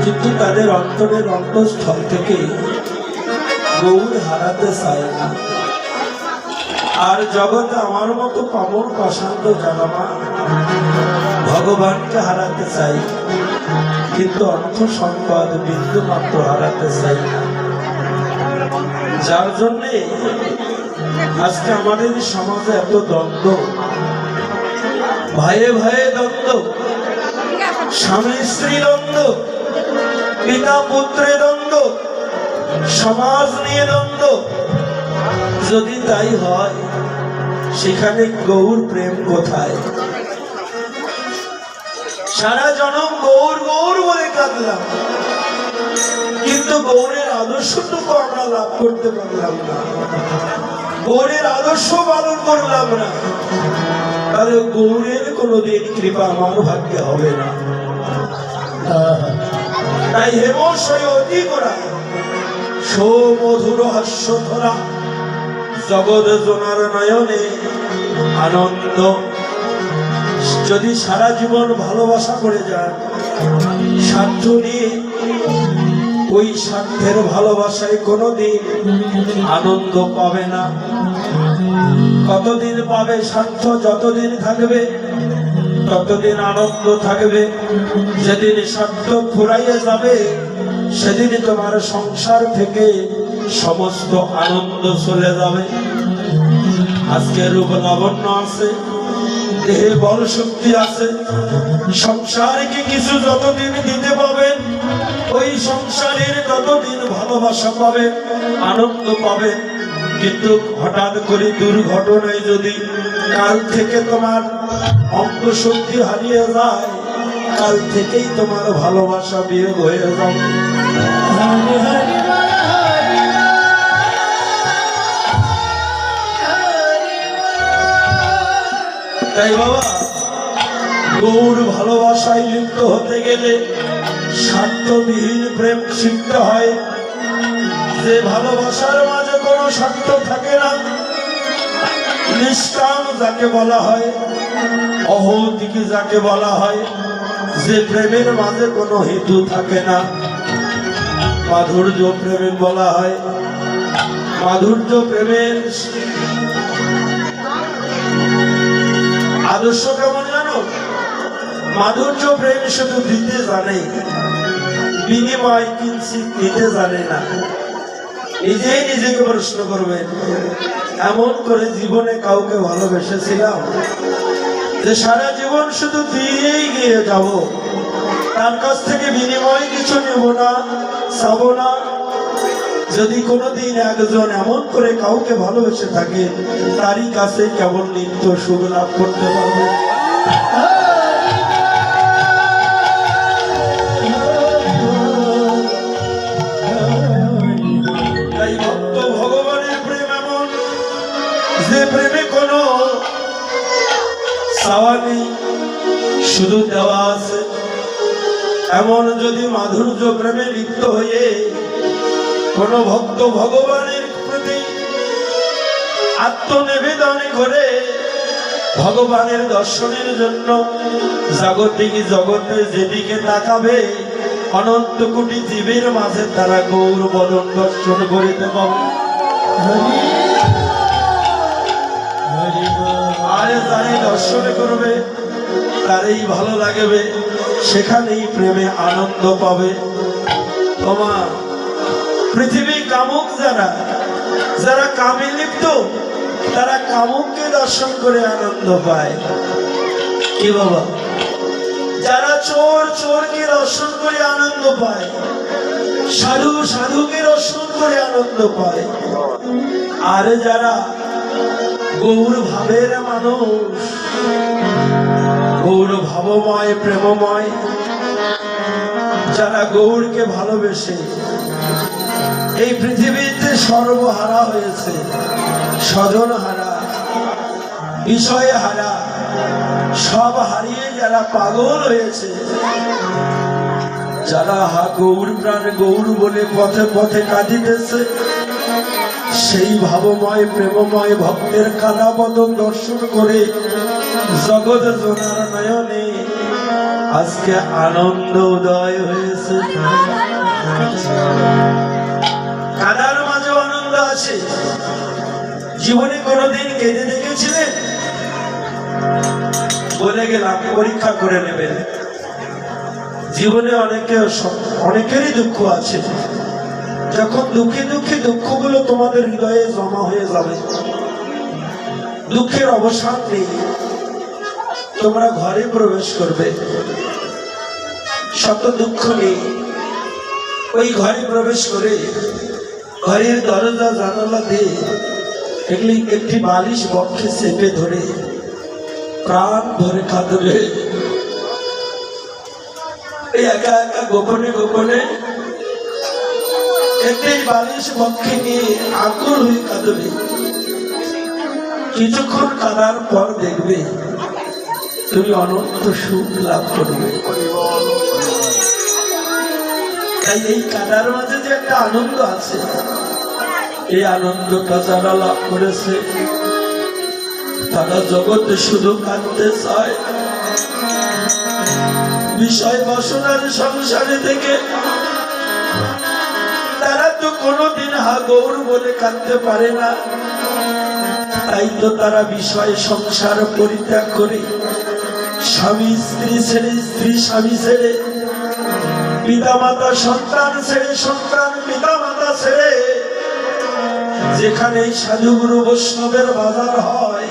কিন্তু তাদের অন্তরের অন্তঃস্থল থেকে গৌর হারাতে চায় না। আর জগতে আমার মতো পামর পাষাণ্ড জানামা ভগবানকে হারাতে চাই, কিন্তু অর্থ সম্পদ বিন্দু মাত্র হারাতে চাই না। যার জন্যে আজকে আমাদের সমাজে এত দ্বন্দ্ব, ভাইয়ে ভাইয়ে দ্বন্দ্ব, স্বামী স্ত্রী দ্বন্দ্ব, পিতা পুত্রে দ্বন্দ্ব, সমাজ নিয়ে দ্বন্দ্ব। যদি তাই হয়, সেখানে গৌর প্রেম কোথায়? সারা জনম গৌর গৌর বলে কাঁদলাম, কিন্তু গৌরের আদর্শটুকু আমরা লাভ করতে পারলাম না, গৌরের আদর্শ পালন করলাম না। তাহলে গৌরের কোনদিন কৃপা আমার ভাগ্যে হবে না। তাই হেমশয় অতি করা সৌমধুর হাস্য ধরা জগৎ জনার নয়নে আনন্দ। যদি সারা জীবন ভালোবাসা করে যান স্বার্থ নিয়ে, ওই স্বার্থের ভালোবাসায় কোনোদিন আনন্দ পাবে না। কতদিন পাবে? স্বার্থ যতদিন থাকবে ততদিন আনন্দ থাকবে। যেদিন স্বার্থ ফুরাইয়ে যাবে সেদিন তোমার সংসার থেকে সমস্ত আনন্দ চলে যাবে। আজকে রূপ লাবণ্য আছে, দেহে বল শক্তি আছে, সংসারকে কিছু যতদিন দিতে পাবেন ওই সংসারের ততদিন ভালোবাসা পাবেন, আনন্দ পাবেন। কিন্তু হঠাৎ করে দুর্ঘটনায় যদি কাল থেকে তোমার অঙ্গ শক্তি হারিয়ে যায়, কাল থেকেই তোমার ভালোবাসা বিয়োগ হয়ে যাবে। তাই বাবা, গৌর ভালোবাসায় লিপ্ত হতে গেলে স্বার্থবিহীন প্রেম শিখতে হয়। যে ভালোবাসার মাঝে কোনো স্বার্থ থাকে না, নিষ্কাম যাকে বলা হয়, অহৌতিকি যাকে বলা হয়, যে প্রেমের মাঝে কোনো হেতু থাকে না, মাধুর্য প্রেমে বলা হয়। মাধুর্য প্রেমের আদর্শ কেমন জানো? মাধুর্য প্রেম শুধু দিতে জানে, বিনিময় কিঞ্চিত দিতে জানে না। নিজেই নিজেকে প্রশ্ন করবেন, এমন করে জীবনে কাউকে ভালোবেসেছিলাম যে সারা জীবন শুধু দিয়েই গিয়ে যাব, তার কাছ থেকে বিনিময় কিছু নেব না, চাবো না? যদি কোনোদিন একজন এমন করে কাউকে ভালোবেসে থাকে, তারই কাছে কেবল নিত্য সুখ লাভ করতে পারবে। তাই ভক্ত ভগবানের প্রেম এমন যে প্রেমে কোনো চাওয়া নেই, শুধু দেওয়া আছে। এমন যদি মাধুর্য প্রেমে লিপ্ত হয়ে কোন ভক্ত ভগবানের প্রতি আত্মনিবেদন করে ভগবানের দর্শনের জন্য জাগতিক জগতে যেদিকে তাকাবে, অনন্ত কোটি জীবের মাঝে তারা গৌর বদন দর্শন করিতে পাবে। আর যাই দর্শন করবে তারই ভালো লাগবে, সেখানেই প্রেমে আনন্দ পাবে। তোমার পৃথিবী কামুক যারা যারা কামে লিপ্ত, তারা কামুককে দর্শন করে আনন্দ পায়। কি বাবা? যারা চোর চোরকে দর্শন করে আনন্দ পায়, সাধু সাধুকে দর্শন করে আনন্দ পায়। আর যারা গৌর ভাবের মানুষ, গৌর ভাবময় প্রেমময়, যারা গৌরকে ভালোবেসে এই পৃথিবীতে সর্বহারা হয়েছে, স্বজন হারা, বিষয় হারা, সব হারিয়ে যারা পাগল হয়েছে, যারা গৌর প্রাণ গৌর বলে পথে পথে কাঁদিতেছে, সেই ভাবময় প্রেমময় ভক্তের কাদা বদন দর্শন করে জগৎ জনার নয়নে আজকে আনন্দ উদয় হয়েছে। কাদার মাঝে আনন্দ আছে। জীবনে কোনোদিন কেঁদে দেখেছিলেন? বলে গেলাম, পরীক্ষা করে নেবেন। জীবনে অনেকেরই দুঃখ আছে। যখন দুঃখে দুঃখে দুঃখগুলো তোমাদের হৃদয়ে জমা হয়ে যাবে, দুঃখের অবসান নেই, তোমরা ঘরে প্রবেশ করবে, শত দুঃখ নেই, ওই ঘরে প্রবেশ করে ঘরের দরজা জানালা দিয়ে একটি বালিশ বক্ষে চেপে ধরে প্রাণ ভরে কাঁদবে। একা একা গোপনে গোপনে একটি বালিশ বক্ষে নিয়ে আকুল হয়ে কাঁদবে। কিছুক্ষণ কাঁদার পর দেখবে তুমি অনন্ত সুখ লাভ করবে। তাই এই কাঁদার মাঝে যে একটা আনন্দ আছে, এই আনন্দটা যারা লাভ করেছে তারা জগতে শুধু কাঁদতে চায়। বিষয় বাসনার সংসারে থেকে তারা তো কোনোদিন হাগৌর বলে কাঁদতে পারে না। তাই তো তারা বিষয় সংসার পরিত্যাগ করে স্বামী স্ত্রী ছেড়ে, স্ত্রী স্বামী ছেড়ে, পিতা মাতা সন্তান ছেড়ে, সন্তান পিতা মাতা ছেড়ে, যেখানে সাধুগুরু বৈষ্ণবের বাজার হয়,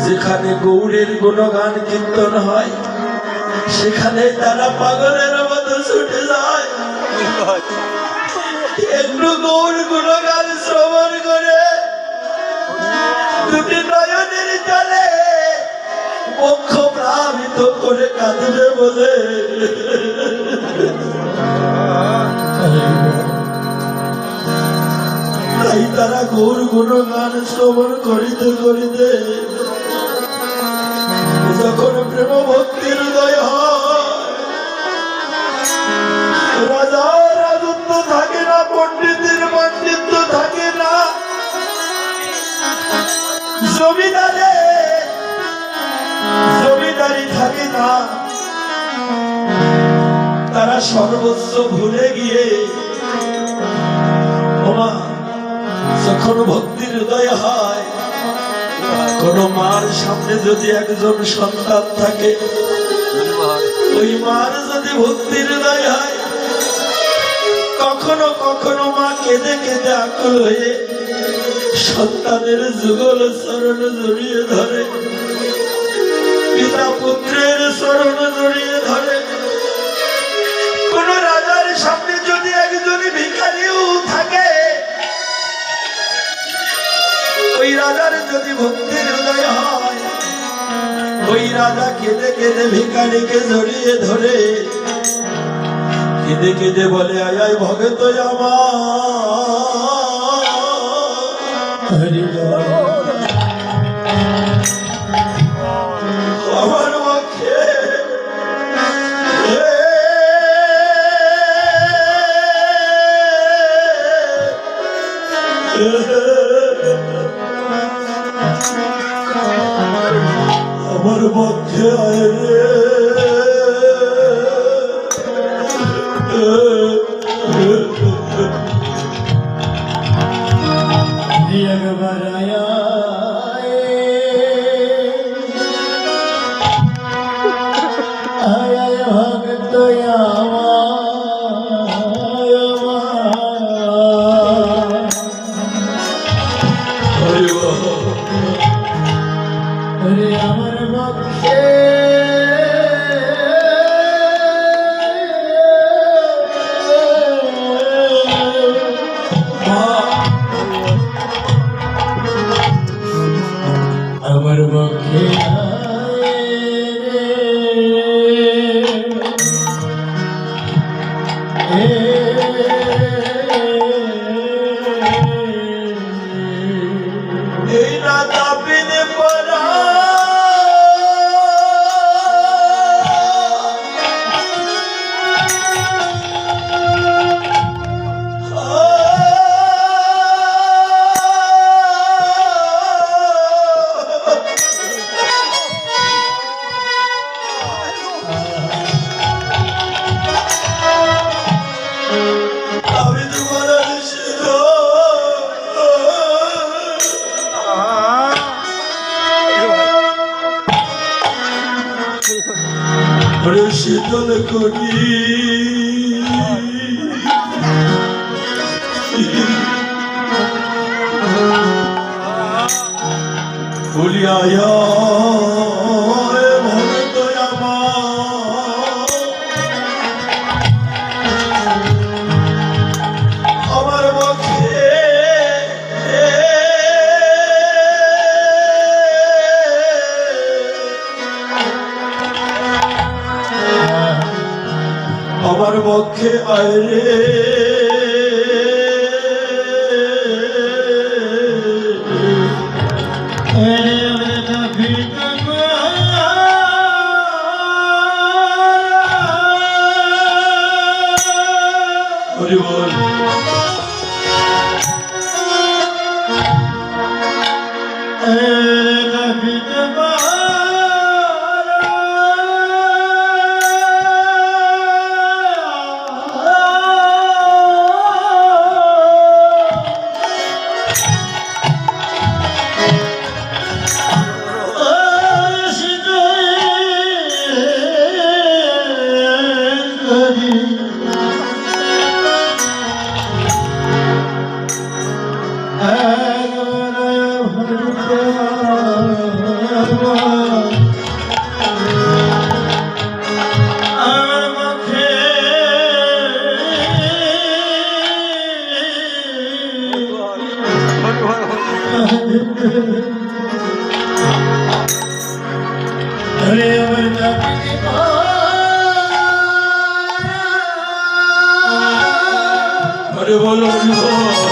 যেখানে গৌড়ের গুণগান কীর্তন হয়, সেখানে তারা পাগলের মতো ছুটে যায়। একটু গৌর গুণগান শ্রবণ করে দুটি নয়নের জলে বক্ষ প্লাবিত করে কাঁদবে বলে তাই তারা গৌর গুণগান শ্রবণ করিতে করিতে যখন প্রেম ভক্তির উদয় হয়, রাজার রাজত্ব থাকে না, পণ্ডিতের পাণ্ডিত্য থাকে না, জমিদারি থাকে না। তারা সর্বস্ব ভুলে গিয়ে যখন ভক্তির উদয় হয়, কোন মার সামনে যদি একজন সন্তান থাকে, ওই মার যদি ভক্তির উদয় হয়, কখনো কখনো মা কেঁদে কেঁদে আকুল হয়ে সন্তানের যুগল চরণ জড়িয়ে ধরে, পিতা পুত্রের চরণ জড়িয়ে ধরে। কোন রাজার সামনে যদি একজন ভিখারিও থাকে, ওই রাজার যদি ভক্তির হৃদয় হয়, ওই রাজা কেঁদে কেঁদে ভিখারিকে জড়িয়ে ধরে কেঁদে কেঁদে বলে, আয় আয় ভগত আমার মুখে আমার পক্ষে আয় রে, একবার আয় ভক্ত আমার পক্ষে আমার পক্ষে এই না তাপিনে পড়া করি ভুলিয়া ভক্ত আমার মুখে আমার মুখে আয়রে হরি বল হরি বল হরি বল